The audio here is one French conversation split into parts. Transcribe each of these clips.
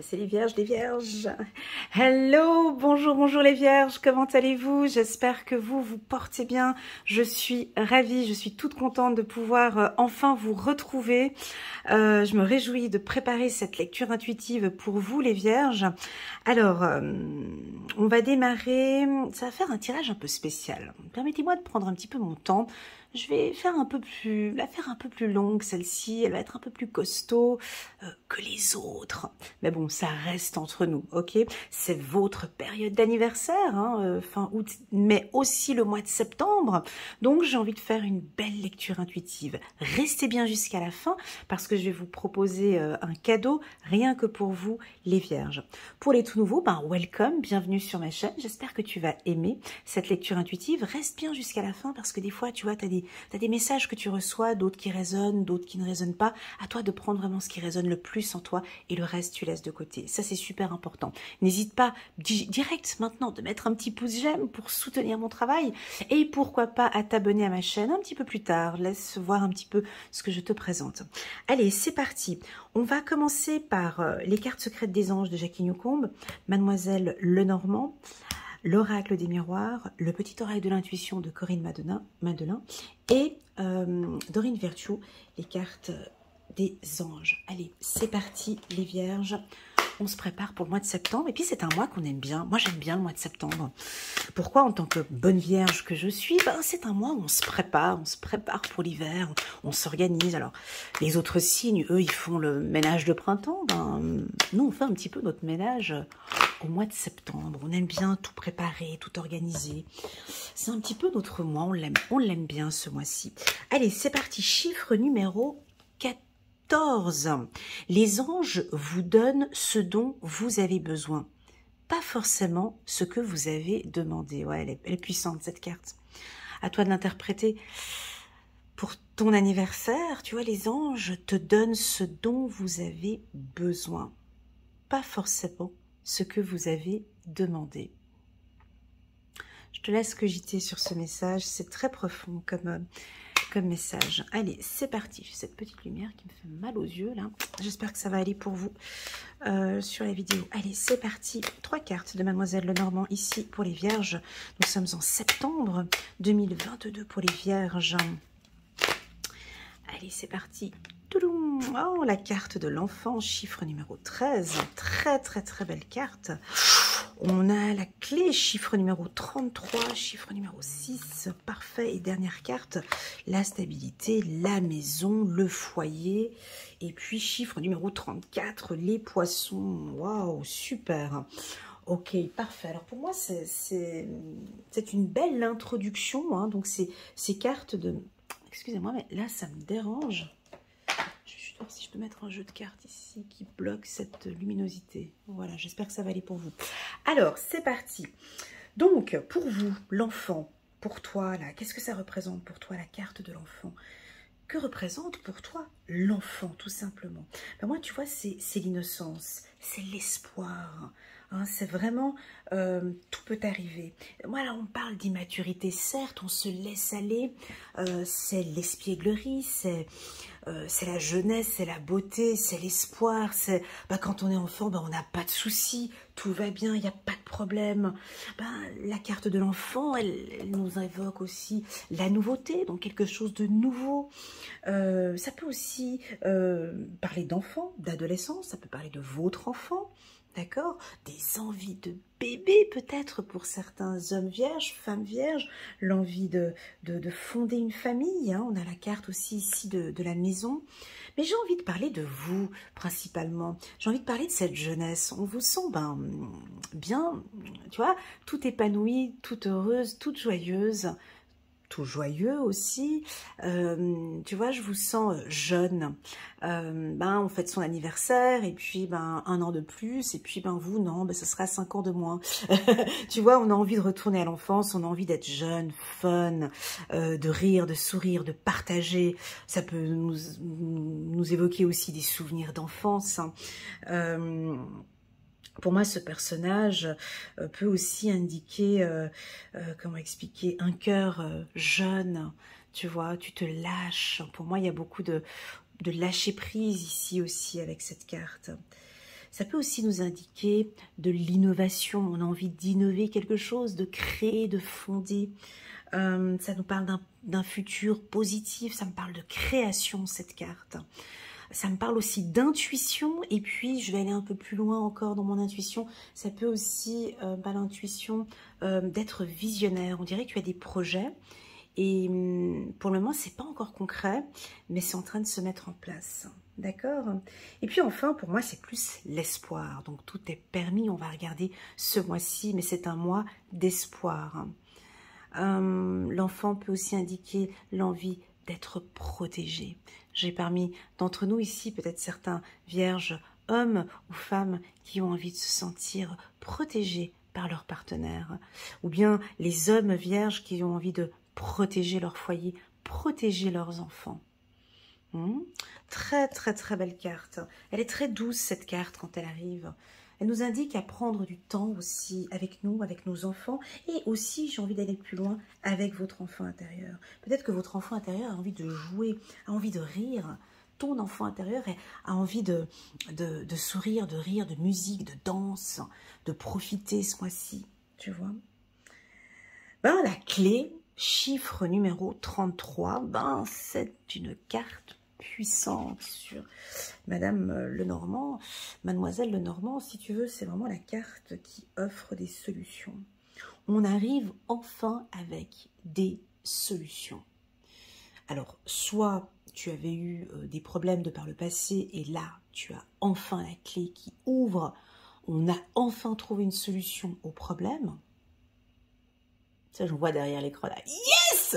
C'est les vierges, les vierges. Hello, bonjour, bonjour les vierges, comment allez-vous? J'espère que vous portez bien. Je suis ravie, je suis toute contente de pouvoir enfin vous retrouver. Je me réjouis de préparer cette lecture intuitive pour vous les vierges. Alors, on va démarrer, ça va faire un tirage un peu spécial. Permettez-moi de prendre un petit peu mon temps. Je vais faire la faire un peu plus longue, celle-ci, elle va être un peu plus costaud que les autres. Mais bon, ça reste entre nous, ok? C'est votre période d'anniversaire, hein, fin août, mais aussi le mois de septembre. Donc, j'ai envie de faire une belle lecture intuitive. Restez bien jusqu'à la fin parce que je vais vous proposer un cadeau rien que pour vous, les vierges. Pour les tout nouveaux, ben welcome, bienvenue sur ma chaîne. J'espère que tu vas aimer cette lecture intuitive. Reste bien jusqu'à la fin parce que des fois, tu vois, t'as des messages que tu reçois, d'autres qui résonnent, d'autres qui ne résonnent pas. À toi de prendre vraiment ce qui résonne le plus en toi et le reste, tu laisses de côté. Ça, c'est super important. N'hésite pas direct maintenant de mettre un petit pouce j'aime pour soutenir mon travail et pourquoi pas à t'abonner à ma chaîne un petit peu plus tard. Laisse voir un petit peu ce que je te présente. Allez, c'est parti. On va commencer par les cartes secrètes des anges de Jackie Newcomb, Mademoiselle Lenormand, l'oracle des miroirs, le petit oreille de l'intuition de Corinne Madelin et Dorine Virtue, les cartes des anges. Allez, c'est parti les vierges. On se prépare pour le mois de septembre. Et puis, c'est un mois qu'on aime bien. Moi, j'aime bien le mois de septembre. Pourquoi? En tant que bonne vierge que je suis, ben, c'est un mois où on se prépare pour l'hiver, on s'organise. Alors, les autres signes, eux, ils font le ménage de printemps. Ben, nous, on fait un petit peu notre ménage au mois de septembre. On aime bien tout préparer, tout organiser. C'est un petit peu notre mois. On l'aime bien ce mois-ci. Allez, c'est parti. Chiffre numéro 14. Les anges vous donnent ce dont vous avez besoin. Pas forcément ce que vous avez demandé. Ouais, elle est puissante cette carte. À toi de l'interpréter. Pour ton anniversaire, tu vois, les anges te donnent ce dont vous avez besoin. Pas forcément ce que vous avez demandé. Je te laisse cogiter sur ce message. C'est très profond comme message. Allez, c'est parti. J'ai cette petite lumière qui me fait mal aux yeux là. J'espère que ça va aller pour vous sur la vidéo. Allez, c'est parti. 3 cartes de Mademoiselle Lenormand ici pour les vierges. Nous sommes en septembre 2022 pour les vierges. Allez, c'est parti. Touloum. Oh, la carte de l'enfant, chiffre numéro 13. Très, très, très belle carte. On a la clé, chiffre numéro 33, chiffre numéro 6, parfait. Et dernière carte, la stabilité, la maison, le foyer. Et puis chiffre numéro 34, les poissons. Waouh, super. Ok, parfait. Alors pour moi, c'est une belle introduction. Hein. Donc ces cartes de... Excusez-moi, mais là, ça me dérange. Je vais juste voir si je peux mettre un jeu de cartes ici qui bloque cette luminosité. Voilà, j'espère que ça va aller pour vous. Alors, c'est parti. Donc, pour vous, l'enfant, pour toi, là, qu'est-ce que ça représente pour toi, la carte de l'enfant? Que représente pour toi l'enfant, tout simplement? Ben moi, tu vois, c'est l'innocence, c'est l'espoir. Hein, c'est vraiment, tout peut arriver. Moi, là, on parle d'immaturité, certes, on se laisse aller, c'est l'espièglerie, c'est la jeunesse, c'est la beauté, c'est l'espoir, c'est quand on est enfant, on n'a pas de soucis, tout va bien, il n'y a pas de problème. La carte de l'enfant, elle nous évoque aussi la nouveauté, donc quelque chose de nouveau. Ça peut aussi parler d'enfants, d'adolescence, ça peut parler de votre enfant, d'accord? Des envies de bébé peut-être pour certains hommes vierges, femmes vierges, l'envie de fonder une famille. Hein. On a la carte aussi ici de la maison. Mais j'ai envie de parler de vous principalement. J'ai envie de parler de cette jeunesse. On vous sent bien, tu vois, tout épanouie, toute heureuse, toute joyeuse. Tout joyeux aussi, tu vois, je vous sens jeune, on fête son anniversaire, et puis un an de plus, et puis vous, non, ce sera 5 ans de moins, tu vois, on a envie de retourner à l'enfance, on a envie d'être jeune, fun, de rire, de sourire, de partager, ça peut nous évoquer aussi des souvenirs d'enfance, hein. Pour moi, ce personnage peut aussi indiquer, comment expliquer, un cœur jeune, tu vois, tu te lâches. Pour moi, il y a beaucoup de lâcher prise ici aussi avec cette carte. Ça peut aussi nous indiquer de l'innovation. On a envie d'innover quelque chose, de créer, de fonder. Ça nous parle d'un futur positif. Ça me parle de création, cette carte. Ça me parle aussi d'intuition. Et puis, je vais aller un peu plus loin encore dans mon intuition. Ça peut aussi, l'intuition, d'être visionnaire. On dirait que tu as des projets. Et pour le moment, c'est pas encore concret, mais c'est en train de se mettre en place. D'accord? Et puis enfin, pour moi, c'est plus l'espoir. Donc tout est permis, on va regarder ce mois-ci, mais c'est un mois d'espoir. L'enfant peut aussi indiquer l'envie d'être protégé. J'ai parmi d'entre nous ici, peut-être certains vierges, hommes ou femmes, qui ont envie de se sentir protégés par leur partenaire. Ou bien les hommes vierges qui ont envie de protéger leur foyer, protéger leurs enfants. Très très très belle carte. Elle est très douce cette carte quand elle arrive. Elle nous indique à prendre du temps aussi avec nous, avec nos enfants, et aussi, j'ai envie d'aller plus loin, avec votre enfant intérieur. Peut-être que votre enfant intérieur a envie de jouer, a envie de rire. Ton enfant intérieur a envie de sourire, de rire, de musique, de danse, de profiter ce mois-ci, tu vois. Ben, la clé, chiffre numéro 33, ben, c'est une carte puissante sur Madame Lenormand, Mademoiselle Lenormand, si tu veux, c'est vraiment la carte qui offre des solutions. On arrive enfin avec des solutions. Alors, soit tu avais eu des problèmes de par le passé et là, tu as enfin la clé qui ouvre. On a enfin trouvé une solution au problème. Ça, je vois derrière l'écran là. Yes.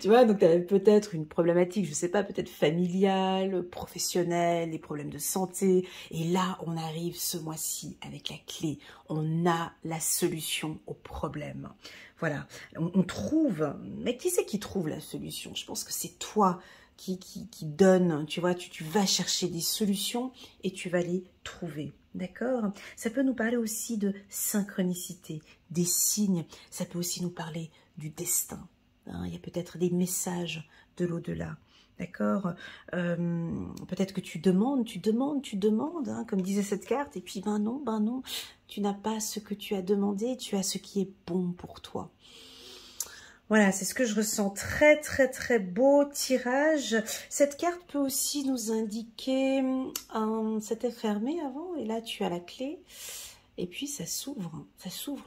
Tu vois, donc tu avais peut-être une problématique, je sais pas, peut-être familiale, professionnelle, des problèmes de santé. Et là, on arrive ce mois-ci avec la clé. On a la solution au problème. Voilà, on trouve. Mais qui c'est qui trouve la solution? Je pense que c'est toi qui donne, tu vois, tu vas chercher des solutions et tu vas les trouver. D'accord? Ça peut nous parler aussi de synchronicité, des signes. Ça peut aussi nous parler du destin. Hein, il y a peut-être des messages de l'au-delà. D'accord? Peut-être que tu demandes, hein, comme disait cette carte, et puis ben non, tu n'as pas ce que tu as demandé, tu as ce qui est bon pour toi. Voilà, c'est ce que je ressens. Très, très, très beau tirage. Cette carte peut aussi nous indiquer, c'était fermé avant, et là tu as la clé, et puis ça s'ouvre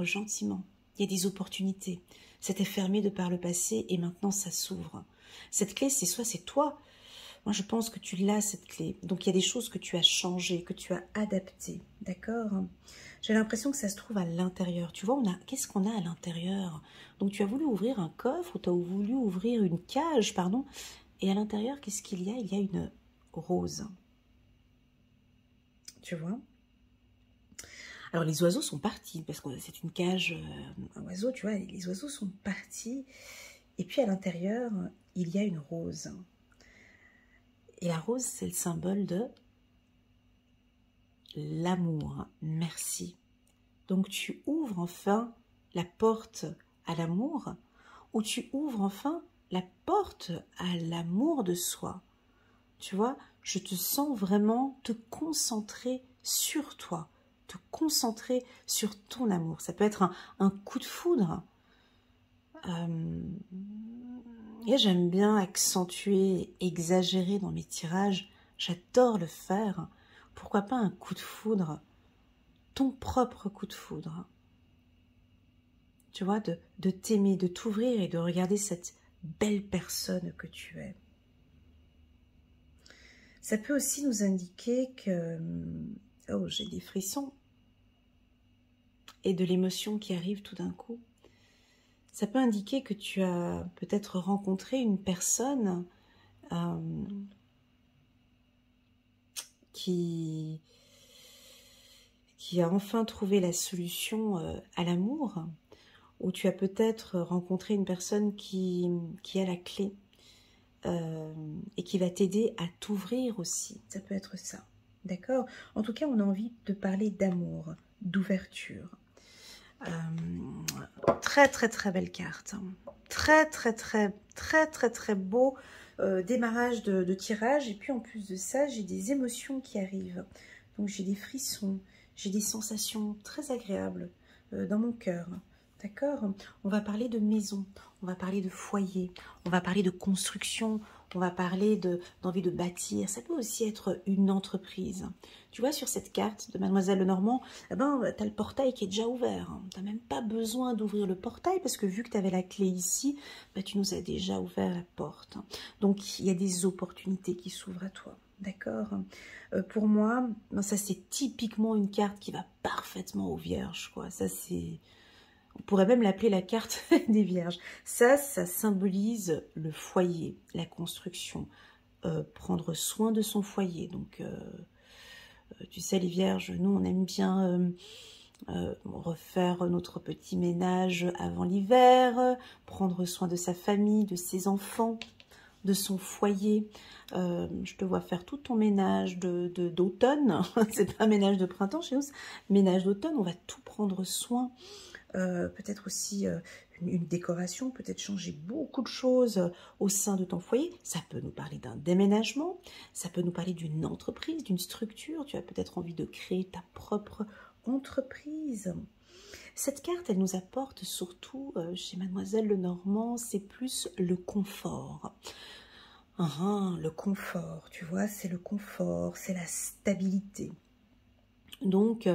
gentiment. Il y a des opportunités. C'était fermé de par le passé, et maintenant ça s'ouvre. Cette clé, c'est toi. Moi, je pense que tu l'as, cette clé. Donc, il y a des choses que tu as changées, que tu as adaptées. D'accord? J'ai l'impression que ça se trouve à l'intérieur. Tu vois, qu'est-ce qu'on a à l'intérieur? Donc, tu as voulu ouvrir un coffre ou tu as voulu ouvrir une cage, pardon. Et à l'intérieur, qu'est-ce qu'il y a? Il y a une rose. Tu vois? Alors, les oiseaux sont partis parce que c'est une cage, un oiseau, tu vois. Les oiseaux sont partis. Et puis, à l'intérieur, il y a une rose. Et la rose, c'est le symbole de l'amour. Merci. Donc, tu ouvres enfin la porte à l'amour, ou tu ouvres enfin la porte à l'amour de soi. Tu vois, je te sens vraiment te concentrer sur toi, te concentrer sur ton amour. Ça peut être un coup de foudre. Et j'aime bien accentuer, exagérer dans mes tirages. J'adore le faire. Pourquoi pas un coup de foudre? Ton propre coup de foudre. Tu vois, de t'aimer, de t'ouvrir et de regarder cette belle personne que tu es. Ça peut aussi nous indiquer que... Oh, j'ai des frissons. Et de l'émotion qui arrive tout d'un coup. Ça peut indiquer que tu as peut-être rencontré une personne qui a enfin trouvé la solution à l'amour, ou tu as peut-être rencontré une personne qui a la clé et qui va t'aider à t'ouvrir aussi. Ça peut être ça, d'accord? En tout cas, on a envie de parler d'amour, d'ouverture. Très très très belle carte, très très très très très très beau démarrage de tirage. Et puis en plus de ça, j'ai des émotions qui arrivent. Donc j'ai des frissons, j'ai des sensations très agréables dans mon cœur. D'accord? On va parler de maison, on va parler de foyer, on va parler de construction, on va parler d'envie de bâtir. Ça peut aussi être une entreprise. Tu vois, sur cette carte de Mademoiselle Lenormand, eh ben, tu as le portail qui est déjà ouvert. Tu n'as même pas besoin d'ouvrir le portail parce que vu que tu avais la clé ici, ben, tu nous as déjà ouvert la porte. Donc, il y a des opportunités qui s'ouvrent à toi. D'accord? Pour moi, ben, ça c'est typiquement une carte qui va parfaitement aux vierges, quoi. Ça c'est... On pourrait même l'appeler la carte des vierges. Ça symbolise le foyer, la construction, prendre soin de son foyer. Donc, tu sais, les vierges, nous, on aime bien refaire notre petit ménage avant l'hiver, prendre soin de sa famille, de ses enfants, de son foyer. Je te vois faire tout ton ménage d'automne. C'est pas un ménage de printemps chez nous, c'est ménage d'automne. On va tout prendre soin. Peut-être aussi une décoration, peut-être changer beaucoup de choses au sein de ton foyer. Ça peut nous parler d'un déménagement, ça peut nous parler d'une entreprise, d'une structure. Tu as peut-être envie de créer ta propre entreprise. Cette carte, elle nous apporte surtout, chez Mademoiselle Lenormand, c'est plus le confort. Le confort, tu vois, c'est le confort, c'est la stabilité. Donc,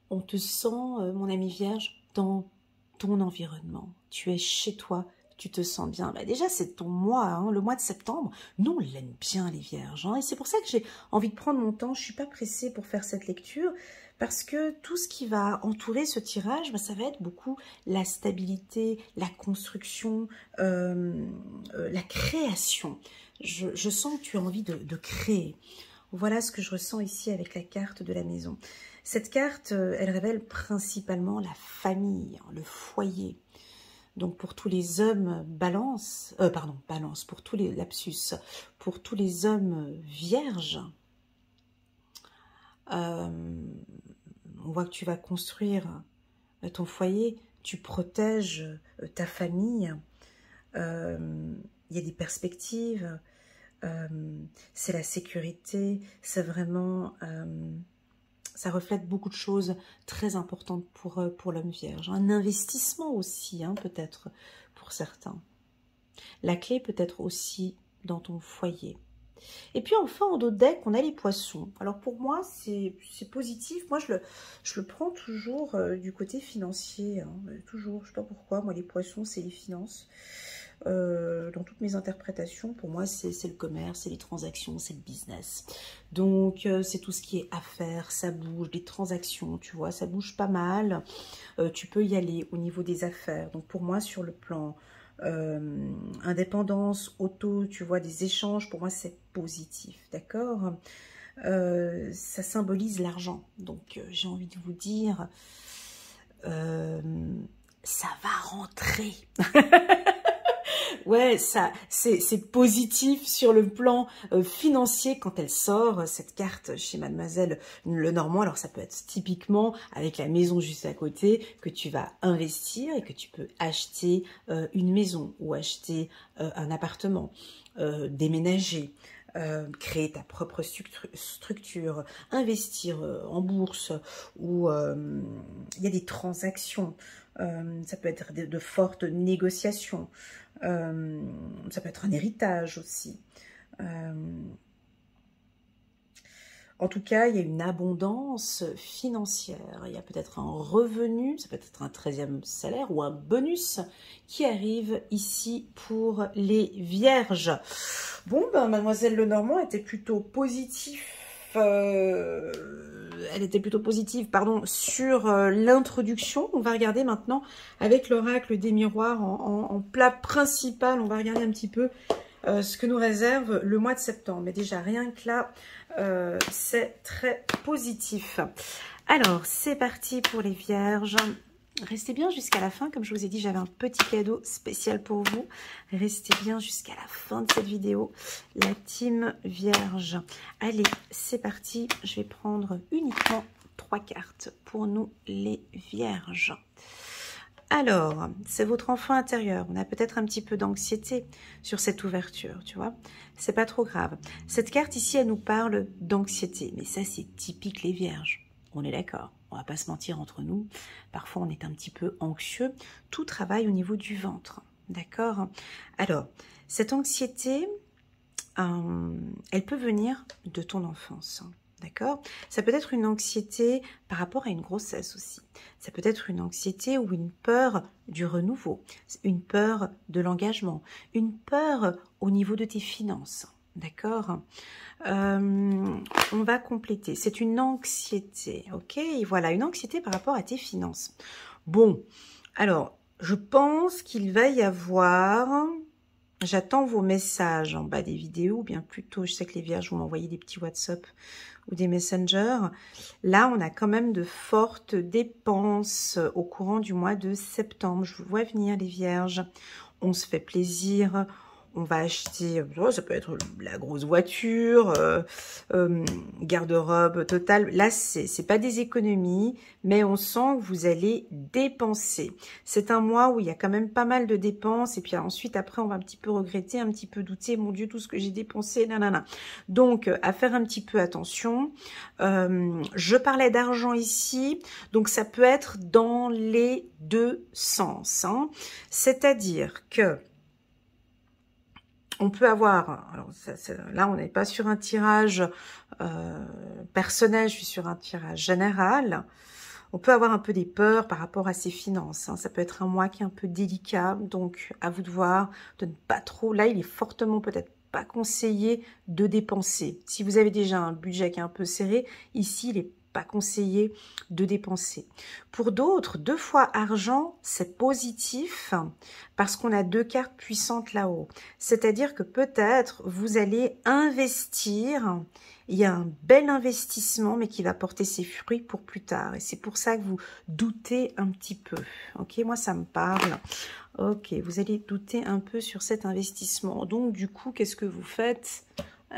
on te sent, mon ami vierge, dans ton environnement. Tu es chez toi, tu te sens bien. Bah déjà, c'est ton mois, hein, le mois de septembre. Nous, on l'aime bien, les vierges. Hein, et c'est pour ça que j'ai envie de prendre mon temps. Je ne suis pas pressée pour faire cette lecture parce que tout ce qui va entourer ce tirage, bah, ça va être beaucoup la stabilité, la construction, la création. Je sens que tu as envie de créer. Voilà ce que je ressens ici avec la carte de la maison. Cette carte, elle révèle principalement la famille, le foyer. Donc pour tous les hommes balance, pour tous les lapsus, pour tous les hommes vierges, on voit que tu vas construire ton foyer, tu protèges ta famille, il y a des perspectives, c'est la sécurité, c'est vraiment... ça reflète beaucoup de choses très importantes pour l'homme vierge. Un investissement aussi, hein, peut-être, pour certains. La clé peut être aussi dans ton foyer. Et puis enfin, en dos de deck, on a les poissons. Alors pour moi, c'est positif. Moi, je le prends toujours du côté financier. Hein, toujours, je ne sais pas pourquoi. Moi, les poissons, c'est les finances. Dans toutes mes interprétations, pour moi, c'est le commerce, c'est les transactions, c'est le business. Donc, c'est tout ce qui est affaires, ça bouge, les transactions, tu vois, ça bouge pas mal. Tu peux y aller au niveau des affaires. Donc, pour moi, sur le plan indépendance, auto, tu vois, des échanges, pour moi, c'est positif, d'accord? Ça symbolise l'argent. Donc, j'ai envie de vous dire, ça va rentrer. Ouais, ça, c'est positif sur le plan financier quand elle sort, cette carte chez Mademoiselle Lenormand. Alors, ça peut être typiquement avec la maison juste à côté que tu vas investir et que tu peux acheter une maison ou acheter un appartement, déménager. Créer ta propre structure, investir en bourse ou il y a des transactions, ça peut être de fortes négociations, ça peut être un héritage aussi. En tout cas, il y a une abondance financière, il y a peut-être un revenu, ça peut être un 13e salaire ou un bonus qui arrive ici pour les vierges. Bon, ben, Mademoiselle Lenormand était plutôt positive, sur l'introduction. On va regarder maintenant avec l'oracle des miroirs en plat principal. On va regarder un petit peu ce que nous réserve le mois de septembre. Mais déjà, rien que là, c'est très positif. Alors, c'est parti pour les vierges. Restez bien jusqu'à la fin. Comme je vous ai dit, j'avais un petit cadeau spécial pour vous. Restez bien jusqu'à la fin de cette vidéo. La team vierge. Allez, c'est parti. Je vais prendre uniquement 3 cartes pour nous, les vierges. Alors, c'est votre enfant intérieur. On a peut-être un petit peu d'anxiété sur cette ouverture, tu vois. C'est pas trop grave. Cette carte ici, elle nous parle d'anxiété. Mais ça, c'est typique les vierges. On est d'accord. On va pas se mentir entre nous. Parfois, on est un petit peu anxieux. Tout travaille au niveau du ventre. D'accord? Alors, cette anxiété, elle peut venir de ton enfance. D'accord? Ça peut être une anxiété par rapport à une grossesse aussi. Ça peut être une anxiété ou une peur du renouveau, une peur de l'engagement, une peur au niveau de tes finances. D'accord? On va compléter. C'est une anxiété, ok? Et voilà, une anxiété par rapport à tes finances. Bon, alors, je pense qu'il va y avoir... J'attends vos messages en bas des vidéos, ou bien plutôt, je sais que les vierges vont m'envoyer des petits WhatsApp ou des messengers. Là, on a quand même de fortes dépenses au courant du mois de septembre. Je vous vois venir, les vierges. On se fait plaisir. On va acheter, ça peut être la grosse voiture, garde-robe totale. Là, c'est pas des économies, mais on sent que vous allez dépenser. C'est un mois où il y a quand même pas mal de dépenses. Et puis ensuite, après, on va un petit peu regretter, un petit peu douter. Mon Dieu, tout ce que j'ai dépensé, nanana. Donc, à faire un petit peu attention. Je parlais d'argent ici. Donc, ça peut être dans les deux sens. Hein. C'est-à-dire que on peut avoir, alors là on n'est pas sur un tirage personnel, je suis sur un tirage général. On peut avoir un peu des peurs par rapport à ses finances. Hein. Ça peut être un mois qui est un peu délicat, donc à vous de voir, de ne pas trop. Là, il est fortement peut-être pas conseillé de dépenser. Si vous avez déjà un budget qui est un peu serré, ici il est pas conseillé de dépenser. Pour d'autres, 2 fois argent, c'est positif parce qu'on a 2 cartes puissantes là-haut. C'est-à-dire que peut-être vous allez investir, il y a un bel investissement mais qui va porter ses fruits pour plus tard. Et c'est pour ça que vous doutez un petit peu. Ok, moi ça me parle. Ok, vous allez douter un peu sur cet investissement. Donc du coup, qu'est-ce que vous faites?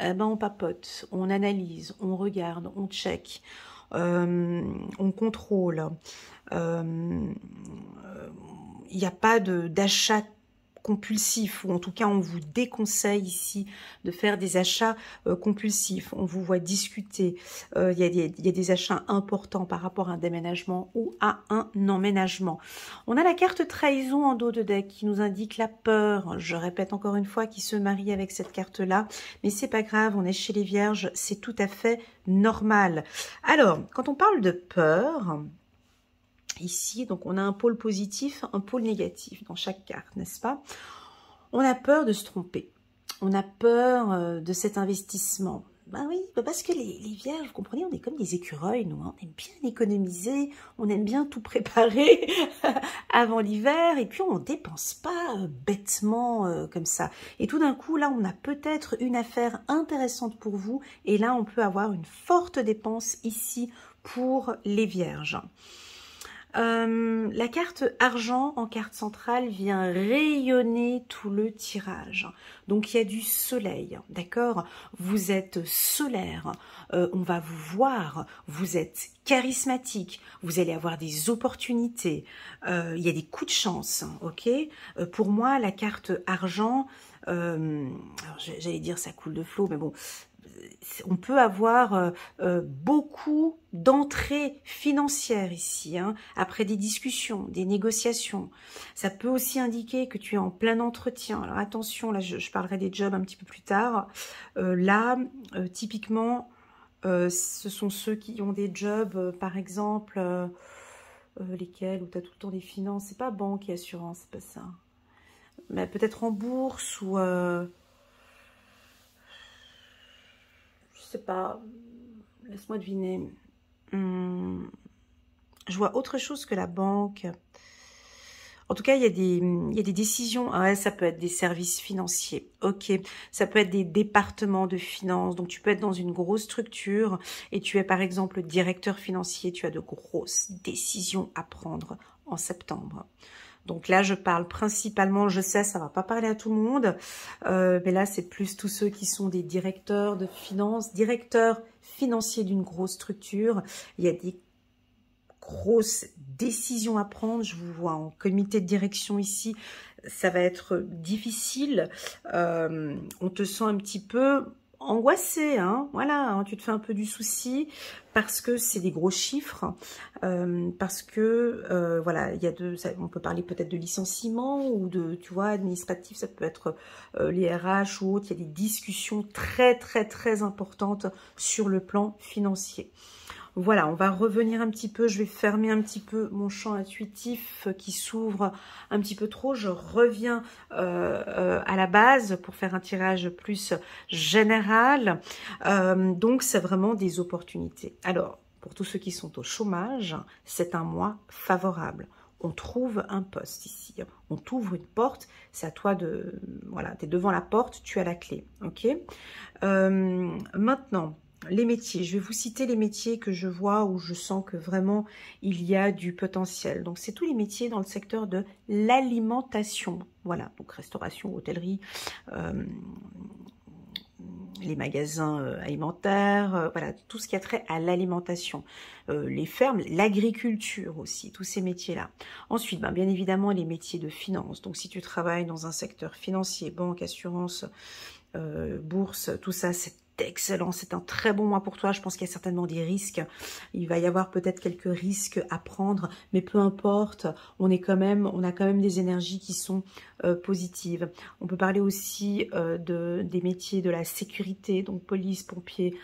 Eh ben, on papote, on analyse, on regarde, on check. On contrôle. Il n'y a pas d'achat compulsif, ou en tout cas on vous déconseille ici de faire des achats compulsifs. On vous voit discuter. Il y a des achats importants par rapport à un déménagement ou à un emménagement. On a la carte trahison en dos de deck qui nous indique la peur. Je répète encore une fois, qui se marie avec cette carte-là. Mais c'est pas grave, on est chez les vierges, c'est tout à fait normal. Alors, quand on parle de peur... Ici, donc on a un pôle positif, un pôle négatif dans chaque carte, n'est-ce pas? On a peur de se tromper. On a peur de cet investissement. Ben oui, parce que les vierges, vous comprenez, on est comme des écureuils, nous. Hein, on aime bien économiser, on aime bien tout préparer avant l'hiver, et puis on ne dépense pas bêtement comme ça. Et tout d'un coup, là, on a peut-être une affaire intéressante pour vous, et là, on peut avoir une forte dépense ici pour les vierges. La carte argent en carte centrale vient rayonner tout le tirage. Donc il y a du soleil, d'accord? Vous êtes solaire, on va vous voir, vous êtes charismatique, vous allez avoir des opportunités, il y a des coups de chance, ok? Pour moi, la carte argent, j'allais dire ça coule de flot, mais bon... On peut avoir beaucoup d'entrées financières ici, hein, après des discussions, des négociations. Ça peut aussi indiquer que tu es en plein entretien. Alors attention, là je parlerai des jobs un petit peu plus tard. Typiquement, ce sont ceux qui ont des jobs, par exemple, lesquels, où tu as tout le temps des finances. C'est pas banque et assurance, c'est pas ça. Mais peut-être en bourse ou... je sais pas, laisse-moi deviner. Je vois autre chose que la banque. En tout cas, il y a des décisions. Ah ouais, ça peut être des services financiers. Ok, ça peut être des départements de finances. Donc, tu peux être dans une grosse structure et tu es par exemple directeur financier. Tu as de grosses décisions à prendre en septembre. Donc là, je parle principalement, je sais, ça va pas parler à tout le monde, mais là, c'est plus tous ceux qui sont des directeurs de finances, directeurs financiers d'une grosse structure. Il y a des grosse décision à prendre. Je vous vois en comité de direction ici. Ça va être difficile. On te sent un petit peu angoissé, hein, voilà, hein, tu te fais un peu du souci parce que c'est des gros chiffres, parce que voilà, il y a on peut parler peut-être de licenciement ou de, tu vois, administratif, ça peut être les RH ou autres. Il y a des discussions très très très importantes sur le plan financier. Voilà, on va revenir un petit peu, je vais fermer un petit peu mon champ intuitif qui s'ouvre un petit peu trop. Je reviens à la base pour faire un tirage plus général. Donc, c'est vraiment des opportunités. Alors, pour tous ceux qui sont au chômage, c'est un mois favorable. On trouve un poste ici. On t'ouvre une porte, c'est à toi de... Voilà, tu es devant la porte, tu as la clé. Ok. Maintenant... Les métiers, je vais vous citer les métiers que je vois où je sens que vraiment il y a du potentiel. Donc c'est tous les métiers dans le secteur de l'alimentation. Voilà, donc restauration, hôtellerie, les magasins alimentaires, voilà, tout ce qui a trait à l'alimentation, les fermes, l'agriculture aussi, tous ces métiers-là. Ensuite, bien évidemment, les métiers de finance. Donc si tu travailles dans un secteur financier, banque, assurance, bourse, tout ça, c'est excellent, c'est un très bon mois pour toi. Je pense qu'il y a certainement des risques. Il va y avoir peut-être quelques risques à prendre, mais peu importe, on a quand même des énergies qui sont positives. On peut parler aussi des métiers de la sécurité, donc police, pompiers,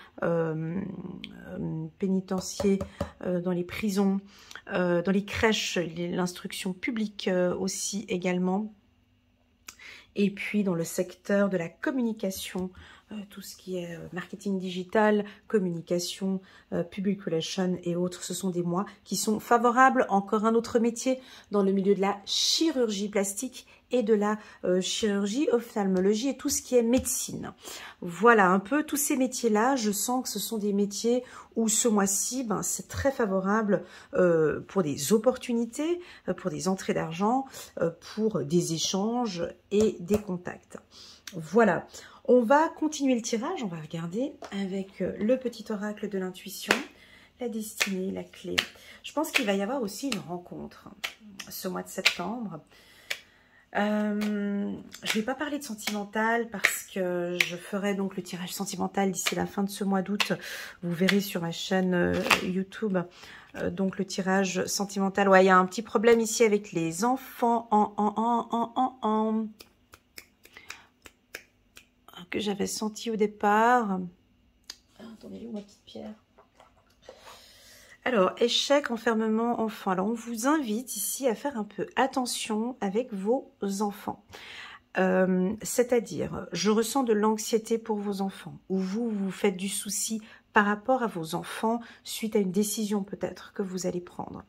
pénitenciers, dans les prisons, dans les crèches, l'instruction publique aussi également. Et puis dans le secteur de la communication, tout ce qui est marketing digital, communication, public relations et autres, ce sont des mois qui sont favorables. Encore un autre métier dans le milieu de la chirurgie plastique et de la chirurgie, ophtalmologie et tout ce qui est médecine. Voilà un peu tous ces métiers-là. Je sens que ce sont des métiers où ce mois-ci, c'est très favorable pour des opportunités, pour des entrées d'argent, pour des échanges et des contacts. Voilà. On va continuer le tirage, on va regarder avec le petit oracle de l'intuition, la destinée, la clé. Je pense qu'il va y avoir aussi une rencontre ce mois de septembre. Je ne vais pas parler de sentimental parce que je ferai donc le tirage sentimental d'ici la fin de ce mois d'août. Vous verrez sur ma chaîne YouTube donc le tirage sentimental. Ouais, il y a un petit problème ici avec les enfants que j'avais senti au départ. Attendez, où ma petite pierre? Alors, échec, enfermement, enfant. Alors, on vous invite ici à faire un peu attention avec vos enfants. C'est-à-dire, je ressens de l'anxiété pour vos enfants, ou vous faites du souci par rapport à vos enfants suite à une décision peut-être que vous allez prendre.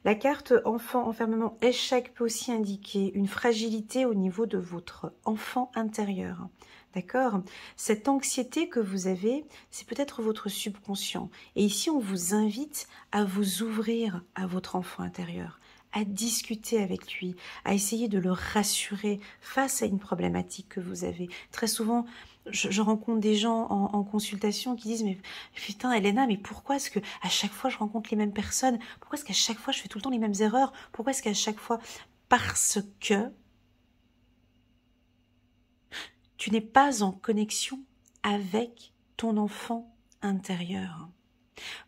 La carte enfant, enfermement, échec peut aussi indiquer une fragilité au niveau de votre enfant intérieur. D'accord? Cette anxiété que vous avez, c'est peut-être votre subconscient. Et ici, on vous invite à vous ouvrir à votre enfant intérieur, à discuter avec lui, à essayer de le rassurer face à une problématique que vous avez. Très souvent, je rencontre des gens en consultation qui disent « Mais putain, Elena, mais pourquoi est-ce que à chaque fois je rencontre les mêmes personnes? Pourquoi est-ce qu'à chaque fois je fais tout le temps les mêmes erreurs? Pourquoi est-ce qu'à chaque fois... » Parce que tu n'es pas en connexion avec ton enfant intérieur.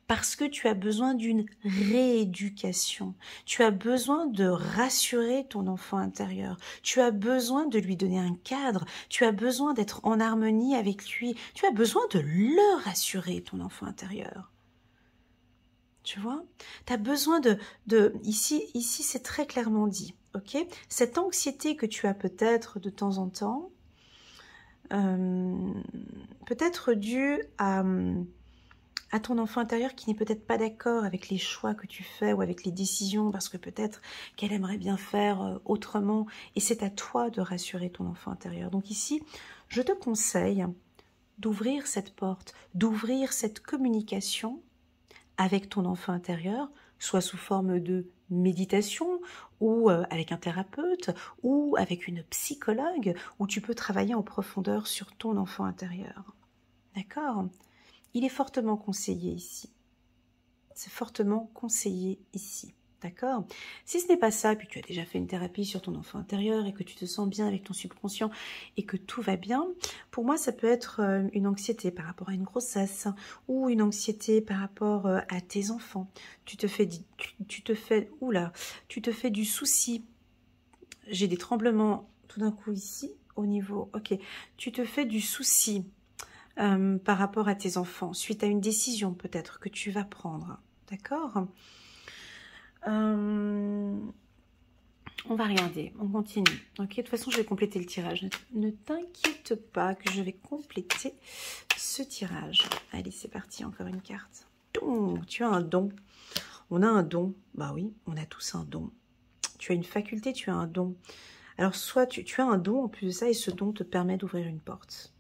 Parce que tu as besoin d'une rééducation. Tu as besoin de rassurer ton enfant intérieur. Tu as besoin de lui donner un cadre. Tu as besoin d'être en harmonie avec lui. Tu as besoin de le rassurer, ton enfant intérieur. Tu vois? Tu as besoin Ici c'est très clairement dit. Ok? Cette anxiété que tu as peut-être de temps en temps, peut-être due à ton enfant intérieur qui n'est peut-être pas d'accord avec les choix que tu fais ou avec les décisions parce que peut-être qu'elle aimerait bien faire autrement et c'est à toi de rassurer ton enfant intérieur. Donc ici, je te conseille d'ouvrir cette porte, d'ouvrir cette communication avec ton enfant intérieur, soit sous forme de méditation ou avec un thérapeute ou avec une psychologue où tu peux travailler en profondeur sur ton enfant intérieur. D'accord ? Il est fortement conseillé ici. C'est fortement conseillé ici. D'accord? Si ce n'est pas ça, puis tu as déjà fait une thérapie sur ton enfant intérieur et que tu te sens bien avec ton subconscient et que tout va bien, pour moi, ça peut être une anxiété par rapport à une grossesse ou une anxiété par rapport à tes enfants. Tu te fais du souci. J'ai des tremblements tout d'un coup ici au niveau. Ok, tu te fais du souci par rapport à tes enfants suite à une décision peut-être que tu vas prendre. D'accord? On va regarder, on continue. Ok, de toute façon, je vais compléter le tirage. Ne t'inquiète pas que je vais compléter ce tirage. Allez, c'est parti, encore une carte. Tu as un don. On a un don. Bah oui, on a tous un don. Tu as une faculté, tu as un don. Alors, soit tu as un don en plus de ça, et ce don te permet d'ouvrir une porte.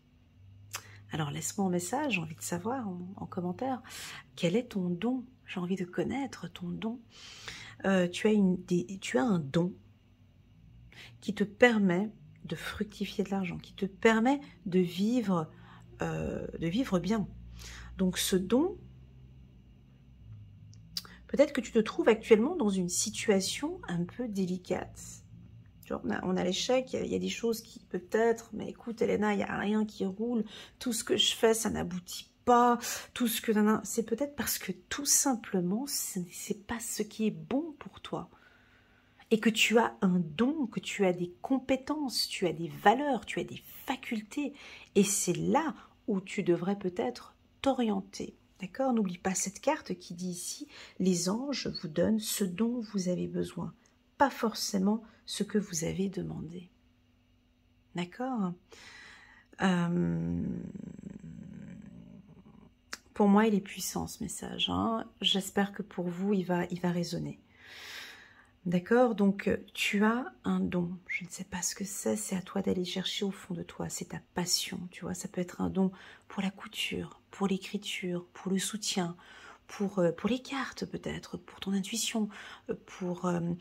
Alors, laisse-moi un message, j'ai envie de savoir en commentaire, quel est ton don? J'ai envie de connaître ton don. Tu as un don qui te permet de fructifier de l'argent, qui te permet de vivre bien. Donc ce don, peut-être que tu te trouves actuellement dans une situation un peu délicate. Genre, on a l'échec, il y a des choses qui peut-être, mais écoute Elena, il n'y a rien qui roule, tout ce que je fais, ça n'aboutit pas, tout ce que... C'est peut-être parce que tout simplement, ce n'est pas ce qui est bon pour toi. Et que tu as un don, que tu as des compétences, tu as des valeurs, tu as des facultés. Et c'est là où tu devrais peut-être t'orienter. D'accord? N'oublie pas cette carte qui dit ici, les anges vous donnent ce dont vous avez besoin, pas forcément ce que vous avez demandé. D'accord? Pour moi, il est puissant ce message. Hein. J'espère que pour vous, il va résonner. D'accord? Donc, tu as un don. Je ne sais pas ce que c'est à toi d'aller chercher au fond de toi. C'est ta passion, tu vois. Ça peut être un don pour la couture, pour l'écriture, pour le soutien, pour les cartes peut-être, pour ton intuition, pour un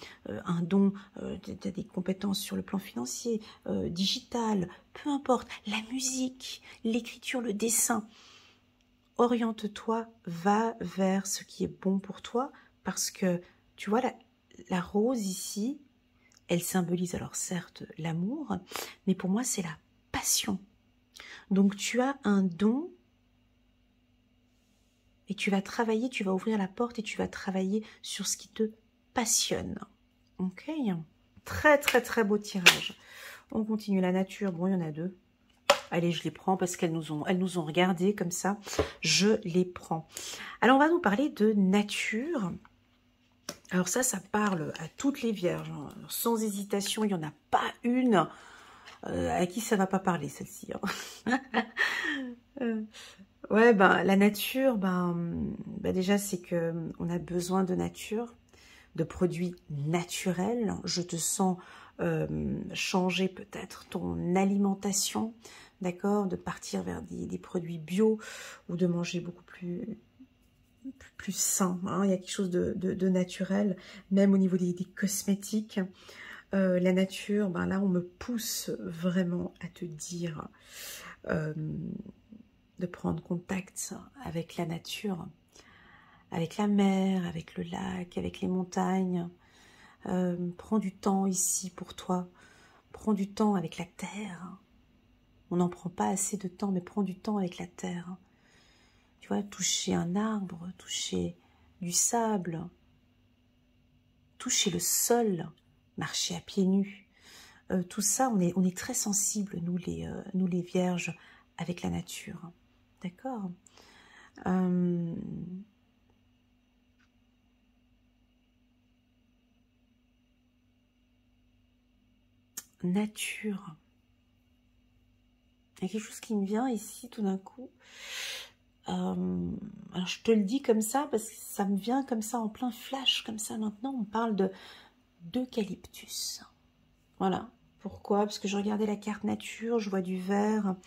don, tu as des compétences sur le plan financier, digital, peu importe. La musique, l'écriture, le dessin. Oriente-toi, va vers ce qui est bon pour toi parce que, tu vois, la rose ici, elle symbolise alors certes l'amour, mais pour moi c'est la passion. Donc tu as un don et tu vas travailler, tu vas ouvrir la porte et tu vas travailler sur ce qui te passionne. Ok? Très très très beau tirage. On continue la nature, bon il y en a deux. Allez, je les prends parce qu'elles nous ont regardé comme ça. Je les prends. Alors on va nous parler de nature. Alors ça parle à toutes les vierges, hein. Sans hésitation, il n'y en a pas une à qui ça ne va pas parler, celle-ci. Hein. Ouais, ben, la nature, déjà, c'est que on a besoin de nature, de produits naturels. Je te sens changer peut-être ton alimentation, d'accord, de partir vers des produits bio ou de manger beaucoup plus sain, hein. Il y a quelque chose de naturel, même au niveau des cosmétiques. La nature, là on me pousse vraiment à te dire de prendre contact avec la nature, avec la mer, avec le lac, avec les montagnes. Prends du temps ici pour toi, prends du temps avec la terre. On n'en prend pas assez de temps, mais prends du temps avec la terre. Tu vois, toucher un arbre, toucher du sable, toucher le sol, marcher à pieds nus. Tout ça, on est très sensibles, nous les vierges, avec la nature. D'accord? Nature. Il y a quelque chose qui me vient ici tout d'un coup. Alors je te le dis comme ça parce que ça me vient comme ça en plein flash, comme ça maintenant on parle d'eucalyptus. Voilà. Pourquoi? Parce que je regardais la carte nature, je vois du vert,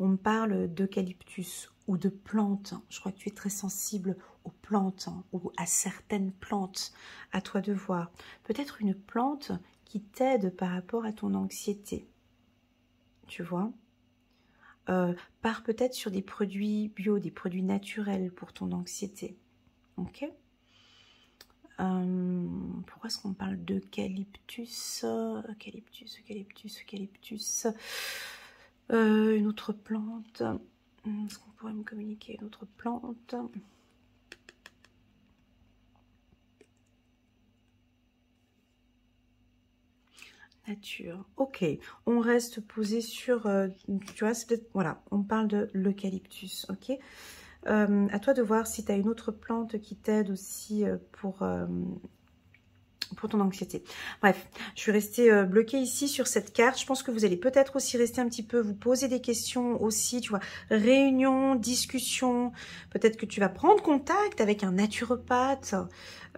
on me parle d'eucalyptus ou de plantes. Je crois que tu es très sensible aux plantes ou à certaines plantes, à toi de voir. Peut-être une plante qui t'aide par rapport à ton anxiété, tu vois. Pars peut-être sur des produits bio, des produits naturels pour ton anxiété. ok. Pourquoi est-ce qu'on parle d'eucalyptus? Eucalyptus. Une autre plante. Est-ce qu'on pourrait me communiquer une autre plante? Nature. Ok, on reste posé sur, tu vois, c'est peut-être, voilà, on parle de l'eucalyptus, ok. À toi de voir si tu as une autre plante qui t'aide aussi pour ton anxiété. Bref, je suis restée bloquée ici sur cette carte. Je pense que vous allez peut-être aussi rester un petit peu, vous poser des questions aussi, tu vois, réunion, discussion. Peut-être que tu vas prendre contact avec un naturopathe.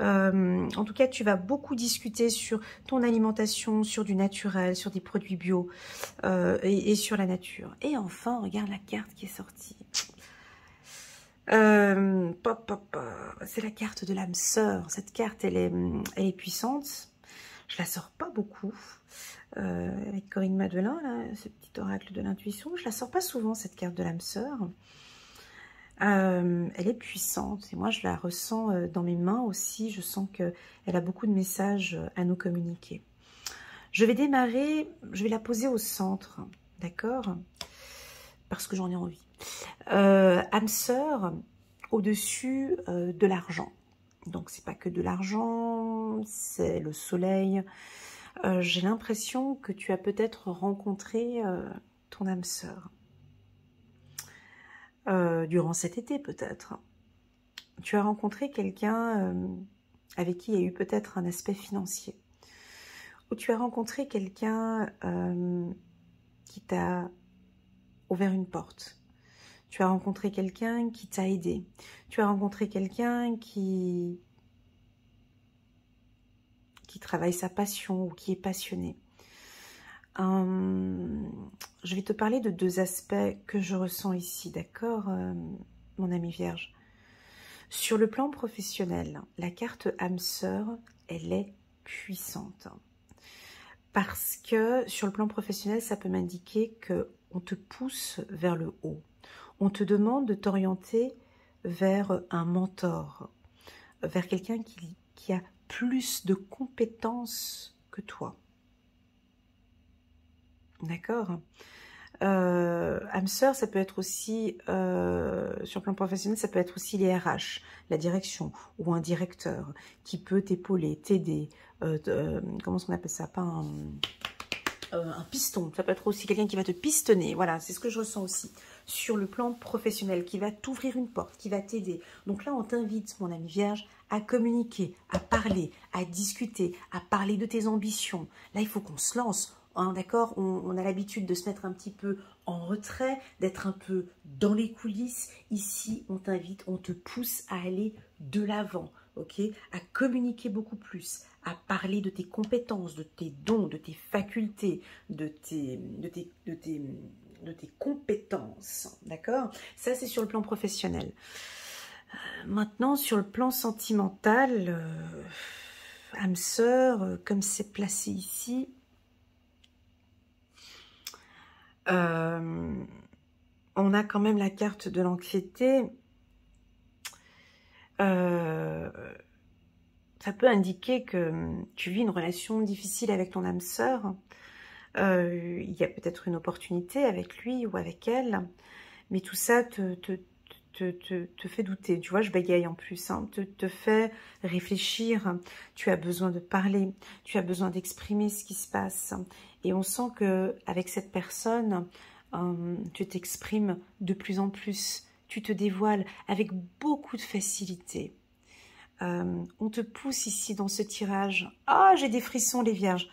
En tout cas, tu vas beaucoup discuter sur ton alimentation, sur du naturel, sur des produits bio et sur la nature. Et enfin, regarde la carte qui est sortie. C'est la carte de l'âme sœur. Cette carte, elle est puissante. Je la sors pas beaucoup. Avec Corinne Madelin, là, ce petit oracle de l'intuition, je la sors pas souvent, cette carte de l'âme sœur. Elle est puissante et moi je la ressens dans mes mains aussi. Je sens qu'elle a beaucoup de messages à nous communiquer. Je vais démarrer, je vais la poser au centre, d'accord? Parce que j'en ai envie. Âme sœur, au-dessus de l'argent. Donc c'est pas que de l'argent, c'est le soleil. J'ai l'impression que tu as peut-être rencontré ton âme sœur. Durant cet été peut-être. Tu as rencontré quelqu'un avec qui il y a eu peut-être un aspect financier. Ou tu as rencontré quelqu'un qui t'a ouvert une porte. Tu as rencontré quelqu'un qui t'a aidé. Tu as rencontré quelqu'un qui travaille sa passion ou qui est passionné. Je vais te parler de deux aspects que je ressens ici, d'accord, mon ami Vierge. Sur le plan professionnel, la carte âme sœur, elle est puissante. Parce que sur le plan professionnel, ça peut m'indiquer qu'on te pousse vers le haut. On te demande de t'orienter vers un mentor, vers quelqu'un qui a plus de compétences que toi. D'accord? Âme sœur, ça peut être aussi, sur le plan professionnel, ça peut être aussi les RH, la direction, ou un directeur qui peut t'épauler, t'aider, comment est-ce qu'on appelle ça? Pas un piston, ça peut être aussi quelqu'un qui va te pistonner, voilà, c'est ce que je ressens aussi, sur le plan professionnel, qui va t'ouvrir une porte, qui va t'aider. Donc là, on t'invite, mon ami Vierge, à communiquer, à parler, à discuter, à parler de tes ambitions. Là, il faut qu'on se lance. Hein, d'accord, on a l'habitude de se mettre un petit peu en retrait, d'être un peu dans les coulisses. Ici, on t'invite, on te pousse à aller de l'avant, ok, à communiquer beaucoup plus, à parler de tes compétences, de tes dons, de tes facultés, de tes compétences, d'accord? Ça, c'est sur le plan professionnel. Maintenant, sur le plan sentimental, âme sœur, comme c'est placé ici, on a quand même la carte de l'anxiété. Ça peut indiquer que tu vis une relation difficile avec ton âme sœur. Il y a peut-être une opportunité avec lui ou avec elle, mais tout ça te fait douter. Tu vois, je bégaye en plus, hein, te fait réfléchir. Tu as besoin de parler, tu as besoin d'exprimer ce qui se passe. Et on sent que avec cette personne, tu t'exprimes de plus en plus. Tu te dévoiles avec beaucoup de facilité. On te pousse ici dans ce tirage. Ah, j'ai des frissons, les vierges.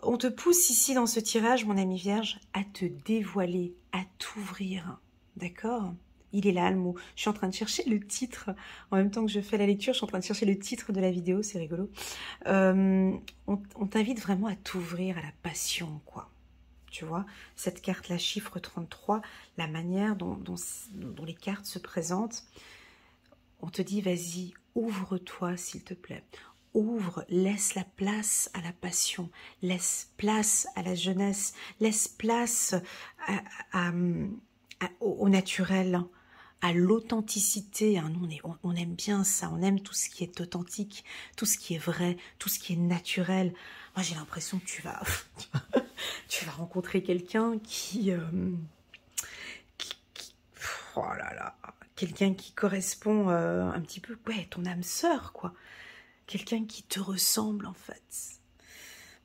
On te pousse ici dans ce tirage, mon ami vierge, à te dévoiler, à t'ouvrir. D'accord ? Il est là, le mot. Je suis en train de chercher le titre. En même temps que je fais la lecture, je suis en train de chercher le titre de la vidéo. C'est rigolo. On t'invite vraiment à t'ouvrir à la passion, quoi. Tu vois, cette carte-là, chiffre 33, la manière dont les cartes se présentent, on te dit, vas-y, ouvre-toi, s'il te plaît. Ouvre, laisse la place à la passion, laisse place à la jeunesse, laisse place au naturel. à l'authenticité. Hein. Nous, on aime bien ça, on aime tout ce qui est authentique, tout ce qui est vrai, tout ce qui est naturel. Moi, j'ai l'impression que tu vas rencontrer quelqu'un oh là là, quelqu'un qui correspond un petit peu, ouais, ton âme sœur, quoi. Quelqu'un qui te ressemble, en fait.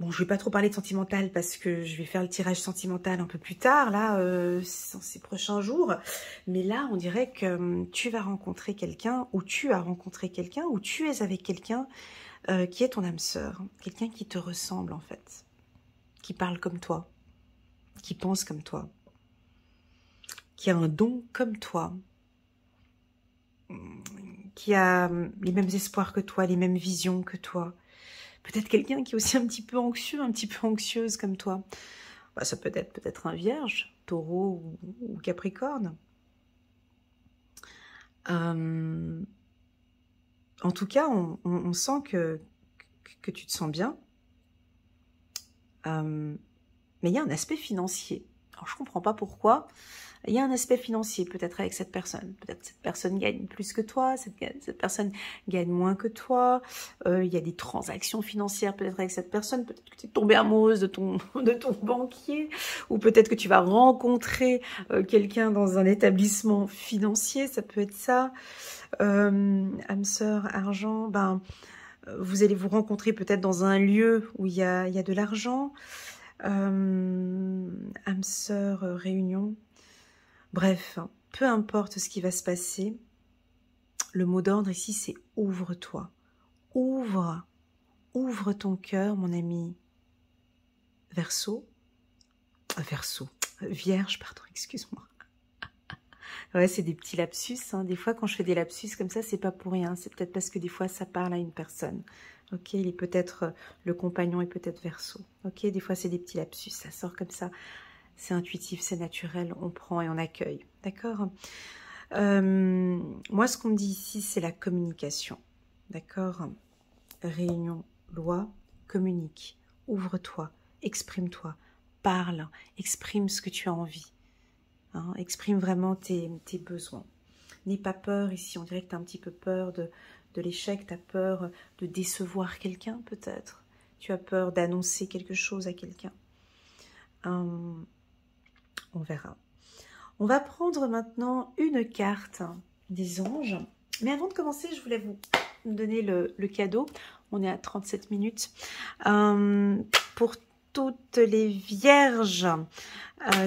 Bon, je vais pas trop parler de sentimental parce que je vais faire le tirage sentimental un peu plus tard, là, dans ces prochains jours. Mais là, on dirait que tu vas rencontrer quelqu'un, ou tu as rencontré quelqu'un, ou tu es avec quelqu'un qui est ton âme sœur. Quelqu'un qui te ressemble, en fait. Qui parle comme toi. Qui pense comme toi. Qui a un don comme toi. Qui a les mêmes espoirs que toi, les mêmes visions que toi. Peut-être quelqu'un qui est aussi un petit peu anxieux, un petit peu anxieuse comme toi. Bah, ça peut être peut-être un vierge, taureau ou capricorne. En tout cas, on sent que tu te sens bien. Mais il y a un aspect financier. Alors, je ne comprends pas pourquoi. Il y a un aspect financier peut-être avec cette personne. Peut-être cette personne gagne plus que toi, cette personne gagne moins que toi. Il y a des transactions financières peut-être avec cette personne. Peut-être que tu es tombée amoureuse de ton banquier. Ou peut-être que tu vas rencontrer quelqu'un dans un établissement financier. Ça peut être ça. Âme sœur, argent, ben, vous allez vous rencontrer peut-être dans un lieu où il y a de l'argent. Âme sœur, réunion. Bref, peu importe ce qui va se passer, le mot d'ordre ici, c'est ouvre-toi. Ouvre ton cœur, mon ami. Vierge, pardon, excuse-moi. Ouais, c'est des petits lapsus. Hein. Des fois, quand je fais des lapsus comme ça, c'est pas pour rien. C'est peut-être parce que des fois, ça parle à une personne. Ok, il est peut-être, le compagnon est peut-être Verseau. Ok, des fois, c'est des petits lapsus. Ça sort comme ça. C'est intuitif, c'est naturel, on prend et on accueille. D'accord. Moi, ce qu'on me dit ici, c'est la communication. D'accord. Réunion, loi, communique. Ouvre-toi, exprime-toi, parle, exprime ce que tu as envie. Hein, exprime vraiment tes besoins. N'aie pas peur ici, on dirait que tu as un petit peu peur de l'échec, tu as peur de décevoir quelqu'un peut-être. Tu as peur d'annoncer quelque chose à quelqu'un. On verra. On va prendre maintenant une carte des anges. Mais avant de commencer, je voulais vous donner le cadeau. On est à 37 minutes. Pour toutes les vierges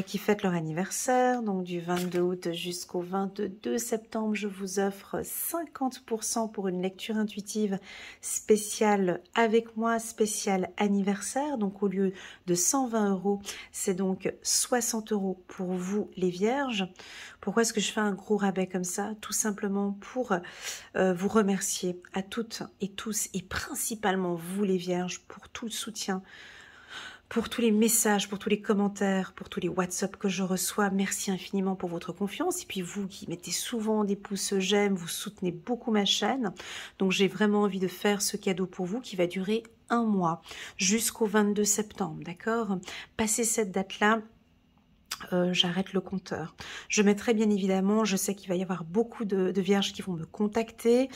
qui fêtent leur anniversaire, donc du 22 août jusqu'au 22 septembre, je vous offre 50% pour une lecture intuitive spéciale avec moi, spéciale anniversaire. Donc au lieu de 120 €, c'est donc 60 € pour vous les vierges. Pourquoi est-ce que je fais un gros rabais comme ça? Tout simplement pour vous remercier à toutes et tous, et principalement vous les vierges, pour tout le soutien, pour tous les messages, pour tous les commentaires, pour tous les WhatsApp que je reçois. Merci infiniment pour votre confiance. Et puis vous qui mettez souvent des pouces j'aime, vous soutenez beaucoup ma chaîne. Donc j'ai vraiment envie de faire ce cadeau pour vous qui va durer un mois, jusqu'au 22 septembre, d'accord? Passez cette date-là, j'arrête le compteur. Je mettrai bien évidemment, je sais qu'il va y avoir beaucoup de vierges qui vont me contacter.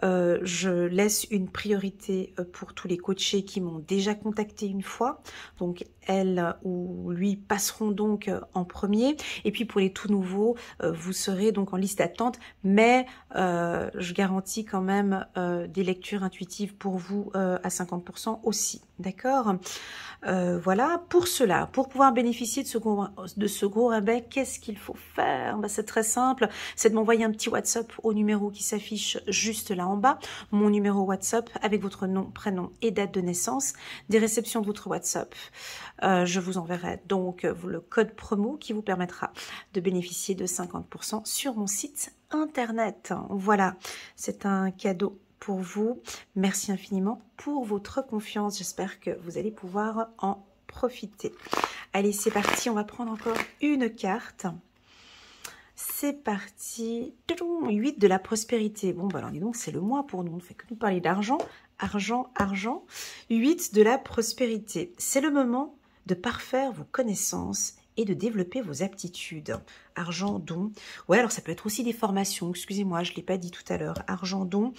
Je laisse une priorité pour tous les coachés qui m'ont déjà contacté une fois. Donc elles ou lui passeront donc en premier. Et puis pour les tout nouveaux, vous serez donc en liste d'attente. Mais je garantis quand même des lectures intuitives pour vous à 50% aussi. D'accord? Voilà, pour cela, pour pouvoir bénéficier de ce gros rabais, qu'est-ce qu'il faut faire? Ben, c'est très simple, c'est de m'envoyer un petit WhatsApp au numéro qui s'affiche juste là en bas, mon numéro WhatsApp avec votre nom, prénom et date de naissance. Des réceptions de votre WhatsApp, je vous enverrai donc le code promo qui vous permettra de bénéficier de 50% sur mon site internet. Voilà, c'est un cadeau pour vous. Merci infiniment pour votre confiance. J'espère que vous allez pouvoir en profiter. Allez, c'est parti. On va prendre encore une carte. C'est parti. 8 de la prospérité. Bon, bah alors, dis donc, c'est le mois pour nous. On ne fait que nous parler d'argent. Argent, argent. 8 de la prospérité. C'est le moment de parfaire vos connaissances et de développer vos aptitudes. Argent, don. Ouais, alors ça peut être aussi des formations. Excusez-moi, je ne l'ai pas dit tout à l'heure. Argent, don,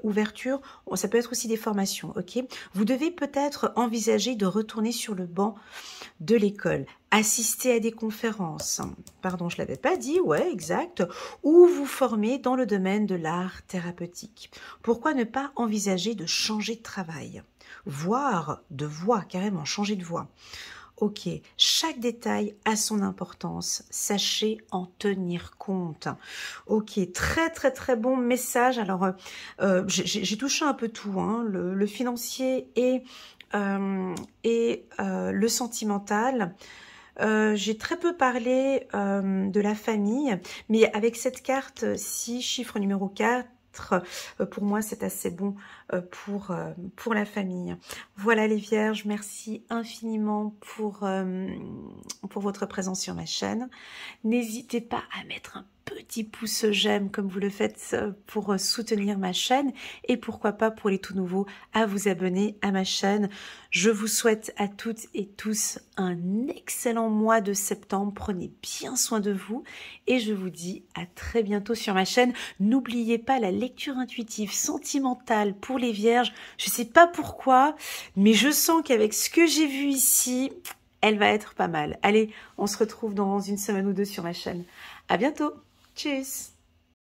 ouverture. Ça peut être aussi des formations, ok? Vous devez peut-être envisager de retourner sur le banc de l'école, assister à des conférences. Pardon, je ne l'avais pas dit, ouais, exact. Ou vous former dans le domaine de l'art thérapeutique. Pourquoi ne pas envisager de changer de travail? Voire de voie, carrément, changer de voie. Ok, chaque détail a son importance, sachez en tenir compte. Ok, très bon message. Alors, j'ai touché un peu tout, hein, le financier et le sentimental. J'ai très peu parlé de la famille, mais avec cette carte 6, chiffre numéro 4, pour moi, c'est assez bon pour la famille. Voilà les Vierges, merci infiniment pour votre présence sur ma chaîne. N'hésitez pas à mettre un petit pouce j'aime comme vous le faites pour soutenir ma chaîne et pourquoi pas pour les tout nouveaux à vous abonner à ma chaîne. Je vous souhaite à toutes et tous un excellent mois de septembre. Prenez bien soin de vous et je vous dis à très bientôt sur ma chaîne. N'oubliez pas la lecture intuitive sentimentale pour les Vierges. Je ne sais pas pourquoi, mais je sens qu'avec ce que j'ai vu ici, elle va être pas mal. Allez, on se retrouve dans une semaine ou deux sur ma chaîne. À bientôt. Tchuss.